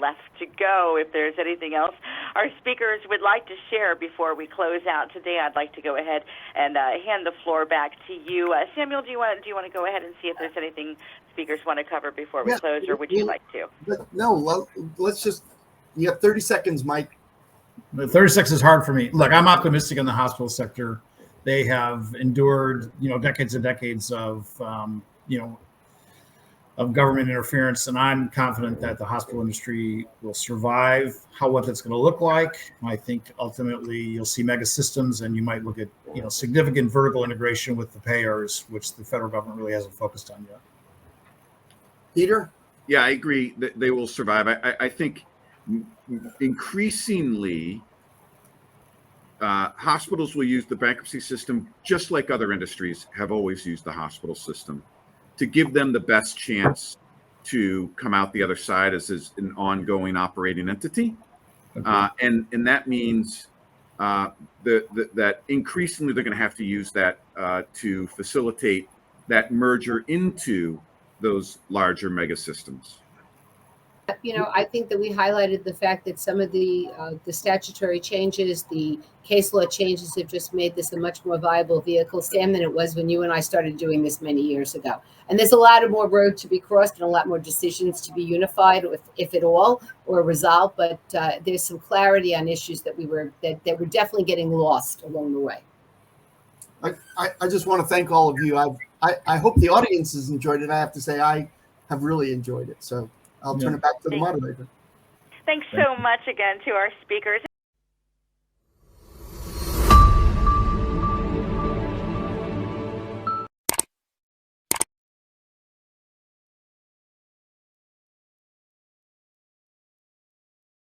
left to go. If there's anything else our speakers would like to share before we close out today, I'd like to go ahead and hand the floor back to you. Samuel, do you want to go ahead and see if there's anything speakers want to cover before we close, or would you like to? No, let's just, you have 30 seconds, Mike. 36 is hard for me. Look, I'm optimistic in the hospital sector. They have endured, decades and decades of, of government interference, and I'm confident that the hospital industry will survive. What that's going to look like, I think ultimately you'll see mega systems, and you might look at, significant vertical integration with the payers, which the federal government really hasn't focused on yet. Peter? Yeah, I agree that they will survive. I think increasingly hospitals will use the bankruptcy system just like other industries have always used the hospital system, to give them the best chance to come out the other side as an ongoing operating entity. Okay. And that means that increasingly they're going to have to use that to facilitate that merger into those larger mega systems. I think that we highlighted the fact that some of the statutory changes, the case law changes have just made this a much more viable vehicle, Sam, than it was when you and I started doing this many years ago. And there's a lot of more road to be crossed and a lot more decisions to be unified, if at all, or resolved. But there's some clarity on issues that we're definitely getting lost along the way. I just want to thank all of you. I hope the audience has enjoyed it. I have to say I have really enjoyed it. So I'll turn it back to the moderator. Thanks so much again to our speakers.